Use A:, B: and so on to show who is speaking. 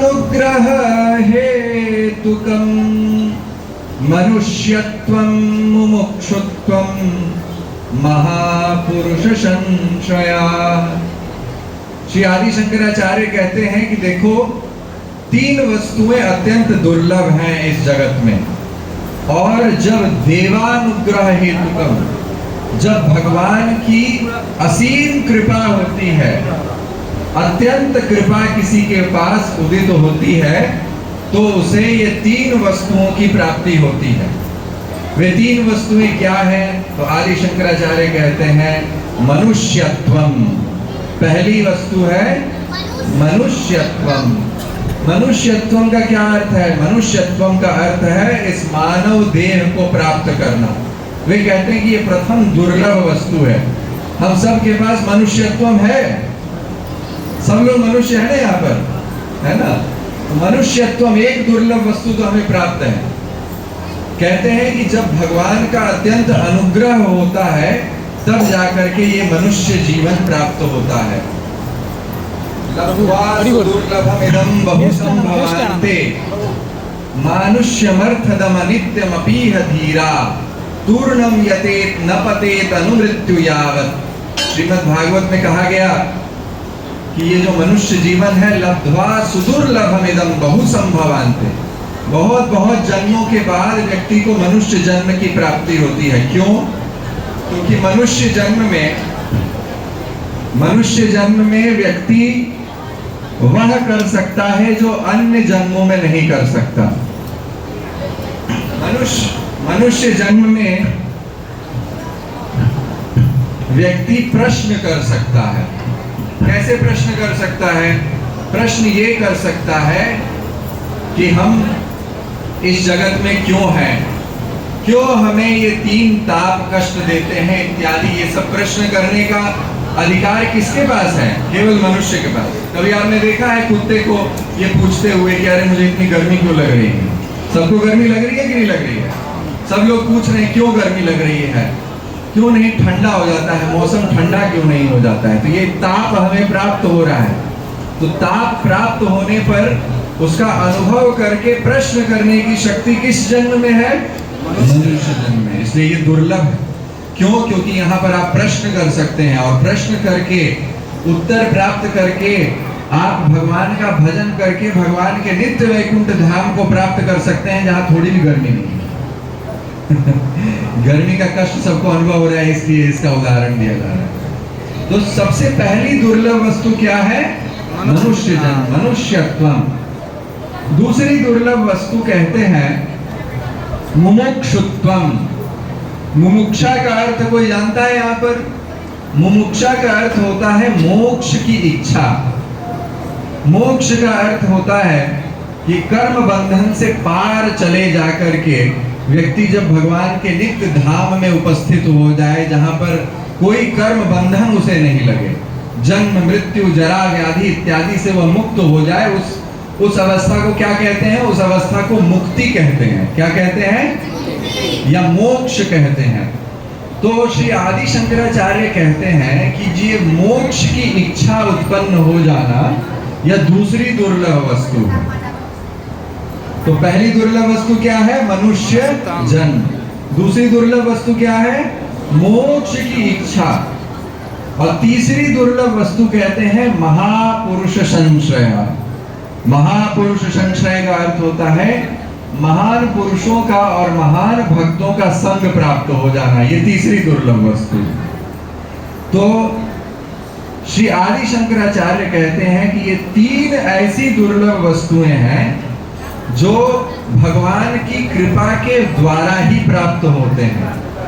A: देवानुग्रह हेतुकं मनुष्यत्वं मुमुक्षुत्वं महापुरुष संश्रया। श्री आदि शंकराचार्य कहते हैं कि देखो, तीन वस्तुएं अत्यंत दुर्लभ हैं इस जगत में, और जब देवानुग्रह हेतुकम, जब भगवान की असीम कृपा होती है, अत्यंत कृपा किसी के पास उदित होती है, तो उसे ये तीन वस्तुओं की प्राप्ति होती है। वे तीन वस्तुएं क्या हैं? तो आदि शंकराचार्य कहते हैं मनुष्यत्वम। पहली वस्तु है मनुष्यत्वम। मनुष्यत्वम का क्या अर्थ है? मनुष्यत्वम का अर्थ है इस मानव देह को प्राप्त करना। वे कहते हैं कि ये प्रथम दुर्लभ वस्तु है। हम सब के पास मनुष्यत्वम है, सब लोग मनुष्य है ना यहाँ पर, है ना? मनुष्यत्वम एक दुर्लभ वस्तु तो हमें प्राप्त है। कहते हैं कि जब भगवान का अत्यंत अनुग्रह होता है, तब जाकर के ये मनुष्य जीवन प्राप्त होता है। दुर्लभमिदं बहुसंभवान्ते मानुष्यमर्थदम नित्यमपीह धीरा तूर्णम यतेत न पतेत अनुमृत्यु यावत्। श्रीमद् भागवत में कहा गया कि ये जो मनुष्य जीवन है, लब्ध्वा सुदुर्लभमिदं बहुसंभवान्ते, बहुत बहुत जन्मों के बाद व्यक्ति को मनुष्य जन्म की प्राप्ति होती है। क्यों? क्योंकि मनुष्य जन्म में व्यक्ति वह कर सकता है जो अन्य जन्मों में नहीं कर सकता। मनुष्य जन्म में व्यक्ति प्रश्न कर सकता है। कैसे प्रश्न कर सकता है? प्रश्न ये कर सकता है कि हम इस जगत में क्यों हैं, क्यों हमें ये तीन ताप कष्ट देते हैं इत्यादि। ये सब प्रश्न करने का अधिकार किसके पास है? केवल मनुष्य के पास। कभी आपने देखा है कुत्ते को ये पूछते हुए कि अरे मुझे इतनी गर्मी क्यों लग रही है? सबको गर्मी लग रही है कि नहीं लग रही है? सब लोग पूछ रहे हैं क्यों गर्मी लग रही है, क्यों नहीं ठंडा हो जाता है, मौसम ठंडा क्यों नहीं हो जाता है? तो ये ताप हमें प्राप्त हो रहा है। तो ताप प्राप्त होने पर उसका अनुभव करके प्रश्न करने की शक्ति किस जन्म में है? मनुष्य जन्म में। इसलिए ये दुर्लभ है। क्यों? क्योंकि यहाँ पर आप प्रश्न कर सकते हैं, और प्रश्न करके उत्तर प्राप्त करके आप भगवान का भजन करके भगवान के नित्य वैकुंठ धाम को प्राप्त कर सकते हैं, जहाँ थोड़ी भी गर्मी नहीं है। गर्मी का कष्ट सबको अनुभव हो रहा है, इसलिए इसका उदाहरण दिया जा रहा है। तो सबसे पहली दुर्लभ वस्तु क्या है? मनुष्य जन्म, मनुष्यत्वम। दूसरी दुर्लभ वस्तु कहते हैं मुमुक्षुत्वम। मुमुक्षा का अर्थ कोई जानता है यहाँ पर? मुमुक्षा का अर्थ होता है मोक्ष की इच्छा। मोक्ष का अर्थ होता है कि कर्म बंधन से पार चले जाकर के व्यक्ति जब भगवान के नित्य धाम में उपस्थित हो जाए, जहां पर कोई कर्म बंधन उसे नहीं लगे, जन्म मृत्यु जरा व्याधि इत्यादि से वह मुक्त हो जाए, उस अवस्था को क्या कहते हैं? उस अवस्था को मुक्ति कहते हैं। क्या कहते हैं? या मोक्ष कहते हैं। तो श्री आदि शंकराचार्य कहते हैं कि ये मोक्ष की इच्छा उत्पन्न हो जाना यह दूसरी दुर्लभ वस्तु है। तो पहली दुर्लभ वस्तु क्या है? मनुष्य जन्म। दूसरी दुर्लभ वस्तु क्या है? मोक्ष की इच्छा। और तीसरी दुर्लभ वस्तु कहते हैं महापुरुष संश्रय। महापुरुष संश्रय का अर्थ होता है महान पुरुषों का और महान भक्तों का संग प्राप्त हो जाना। ये तीसरी दुर्लभ वस्तु। तो श्री आदि शंकराचार्य कहते हैं कि ये तीन ऐसी दुर्लभ वस्तुएं हैं जो भगवान की कृपा के द्वारा ही प्राप्त होते हैं।